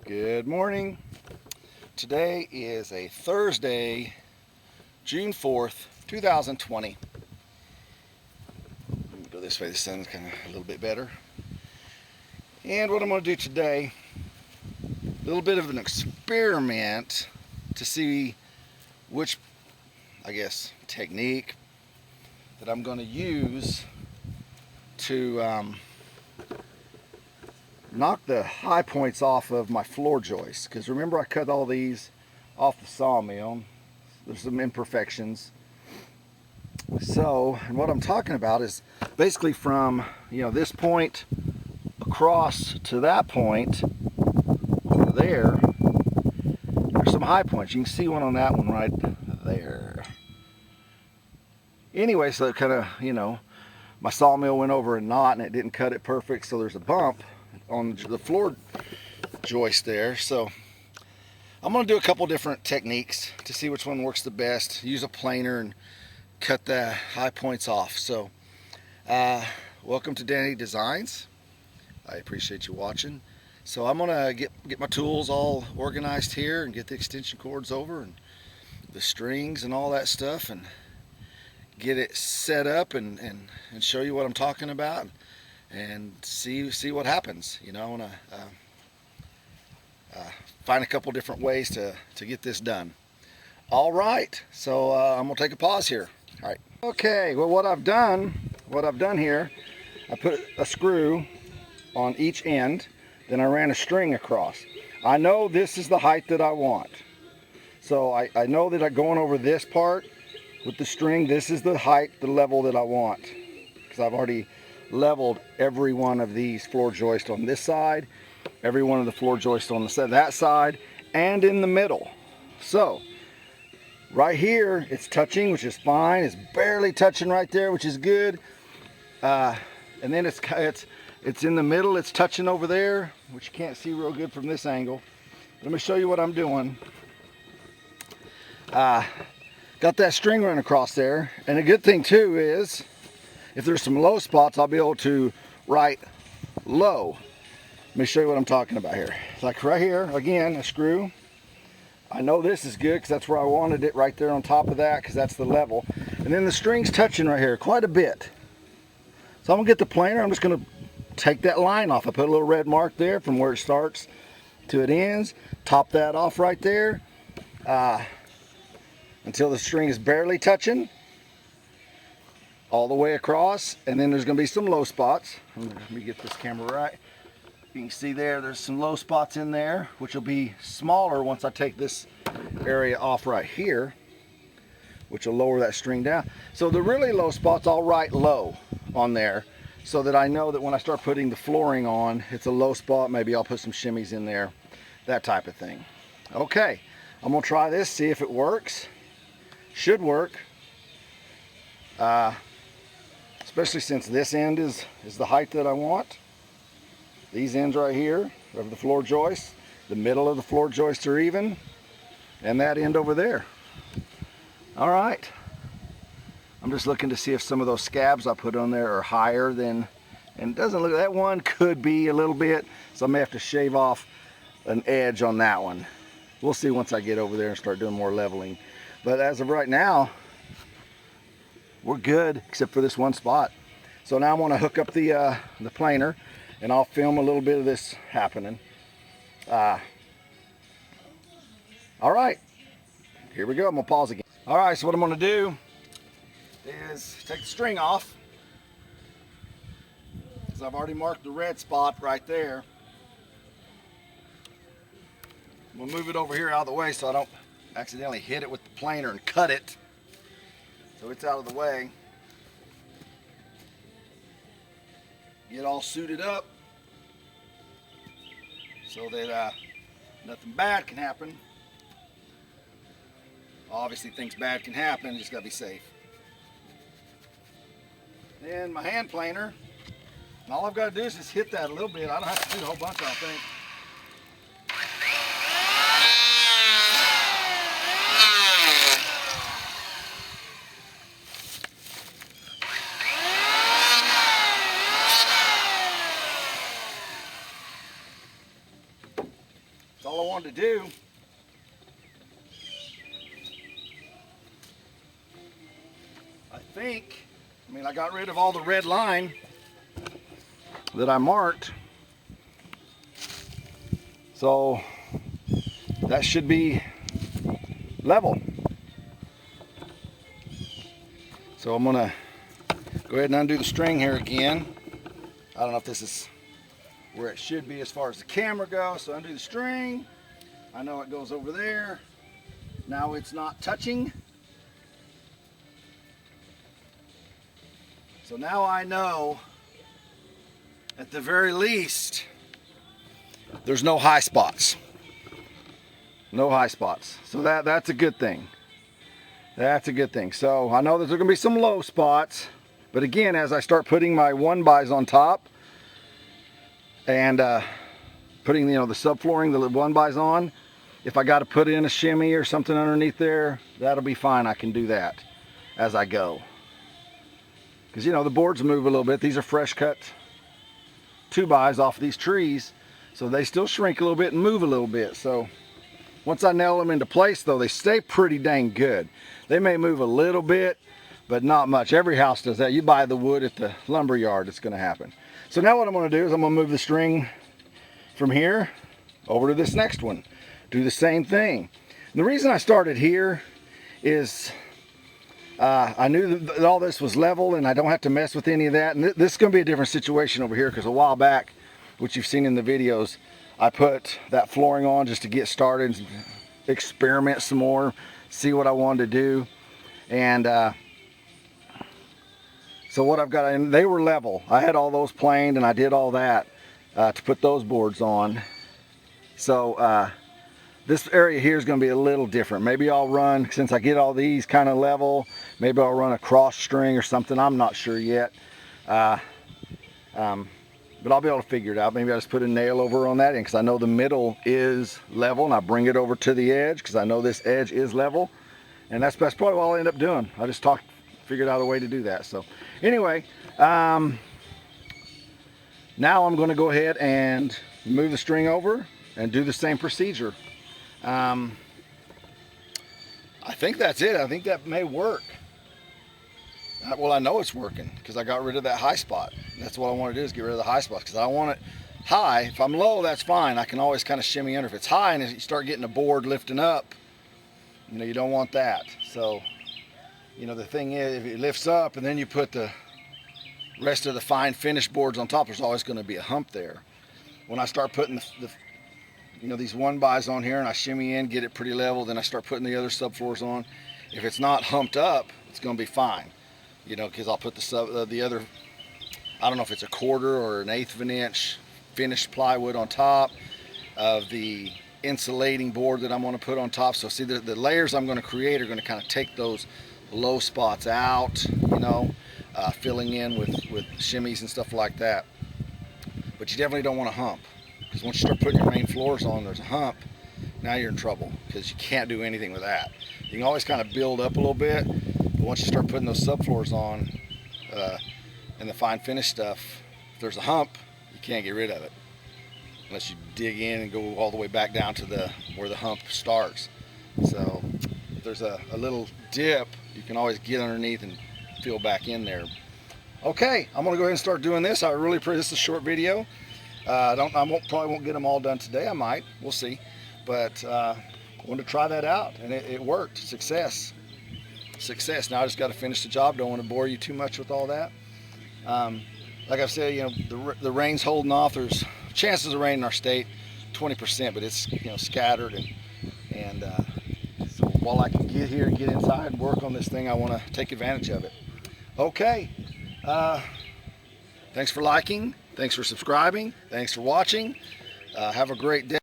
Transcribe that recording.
Good morning. Today is a Thursday, June 4th, 2020. Let me go this way, the sun's kind of a little bit better. And what I'm going to do today, a little bit of an experiment to see which, technique that I'm going to use to knock the high points off of my floor joists, because remember I cut all these off the sawmill. There's some imperfections. So, and what I'm talking about is basically from this point across to that point over there. There's some high points. You can see one on that one right there. Anyway, so it kind of my sawmill went over a knot and it didn't cut it perfect, so there's a bump on the floor joist there. So I'm going to do a couple different techniques to see which one works the best. Use a planer and cut the high points off. So welcome to Danny Designs. I appreciate you watching. So I'm going to get my tools all organized here and get the extension cords over and the strings and all that stuff and get it set up and show you what I'm talking about and see what happens. I want to find a couple different ways to get this done. All right, so I'm gonna take a pause here. All right. Okay. Well, what I've done here, I put a screw on each end, then I ran a string across. I know this is the height that I want, so I know that I'm going over this part with the string. This is the height, the level that I want, because I've already leveled every one of these floor joists on this side, every one of the floor joists on that side, and in the middle. So right here it's touching, which is fine. It's barely touching right there, which is good. And then it's in the middle. It's touching over there, which you can't see real good from this angle. Let me show you what I'm doing. Got that string running across there, and a good thing too is if there's some low spots, I'll be able to write low. Let me show you what I'm talking about here. Like right here, again, a screw. I know this is good because that's where I wanted it, right there on top of that, because that's the level. And then the string's touching right here quite a bit. So I'm gonna get the planer. I'm just gonna take that line off. I put a little red mark there from where it starts to it ends. Top that off right there until the string is barely touching, all the way across. And then there's going to be some low spots. Let me get this camera right. You can see there's some low spots in there, which will be smaller once I take this area off right here, which will lower that string down. So the really low spots I'll write low on there, so that I know that when I start putting the flooring on, it's a low spot. Maybe I'll put some shimmies in there, that type of thing. Okay, I'm gonna try this, see if it works. Should work. Especially since this end is the height that I want. These ends right here of the floor joists, the middle of the floor joists are even, and that end over there. All right. I'm just looking to see if some of those scabs I put on there are higher than, and it doesn't look, that one could be a little bit, so I may have to shave off an edge on that one. We'll see once I get over there and start doing more leveling. But as of right now, we're good, except for this one spot. So now I'm going to hook up the planer, and I'll film a little bit of this happening. All right, here we go. I'm going to pause again. All right, so what I'm going to do is take the string off, because I've already marked the red spot right there. I'm going to move it over here out of the way so I don't accidentally hit it with the planer and cut it. So it's out of the way. Get all suited up so that nothing bad can happen. Obviously things bad can happen, just gotta be safe. Then my hand planer, and all I've got to do is just hit that a little bit. I don't have to do a whole bunch, I don't think. That's all I wanted to do. I mean, I got rid of all the red line that I marked. So that should be level. So I'm gonna go ahead and undo the string here again. I don't know if this is where it should be as far as the camera goes. So undo the string. I know it goes over there. Now it's not touching. So now I know, at the very least, there's no high spots. No high spots. So that's a good thing. That's a good thing. So I know that there's going to be some low spots. But again, as I start putting my 1-bys on top and putting, you know, the subflooring, the 1-bys on, if I got to put in a shimmy or something underneath there, that'll be fine. I can do that as I go. Because, you know, the boards move a little bit. These are fresh cut 2-bys off of these trees. So they still shrink a little bit and move a little bit. So once I nail them into place, though, they stay pretty dang good. They may move a little bit, but not much. Every house does that. You buy the wood at the lumber yard, it's going to happen. So now what I'm going to do is I'm going to move the string from here over to this next one. Do the same thing. And the reason I started here is I knew that all this was level and I don't have to mess with any of that. And this is going to be a different situation over here because a while back, which you've seen in the videos, I put that flooring on just to get started and experiment some more, see what I wanted to do. And so what I've got, and they were level. I had all those planed and I did all that to put those boards on. So this area here is going to be a little different. Maybe I'll run, since I get all these kind of level, maybe I'll run a cross string or something. I'm not sure yet. But I'll be able to figure it out. Maybe I'll just put a nail over on that end because I know the middle is level, and I bring it over to the edge because I know this edge is level. And that's probably what I'll end up doing. I just figured out a way to do that. So anyway, now I'm going to go ahead and move the string over and do the same procedure. I think that's it. I think that may work. Well, I know it's working because I got rid of that high spot. That's what I want to do, is get rid of the high spots, because I want it high. If I'm low, that's fine. I can always kind of shimmy under. If it's high and you start getting a board lifting up, you know, you don't want that. So, you know, the thing is, if it lifts up and then you put the rest of the fine finish boards on top, there's always going to be a hump there. When I start putting you know, these 1-bys on here and I shimmy in, get it pretty level, then I start putting the other subfloors on. If it's not humped up, it's going to be fine. You know, because I'll put the other, I don't know if it's a 1/4 or an 1/8 of an inch finished plywood on top of the insulating board that I'm going to put on top. So see, the layers I'm going to create are going to kind of take those low spots out, you know, filling in with shimmies and stuff like that. But you definitely don't want to hump, because once you start putting your main floors on, there's a hump. Now you're in trouble because you can't do anything with that. You can always kind of build up a little bit. Once you start putting those subfloors on and the fine finish stuff, if there's a hump, you can't get rid of it unless you dig in and go all the way back down to where the hump starts. So if there's a little dip, you can always get underneath and feel back in there. Okay, I'm gonna go ahead and start doing this. I really appreciate this is a short video. Probably won't get them all done today. I might, we'll see. But I wanted to try that out, and it worked. Success. Now I just got to finish the job. Don't want to bore you too much with all that. Like I've said, you know, the rain's holding off. There's chances of rain in our state, 20%, but it's, you know, scattered, and so while I can get here and get inside and work on this thing, I want to take advantage of it. Okay. Thanks for liking. Thanks for subscribing. Thanks for watching. Have a great day.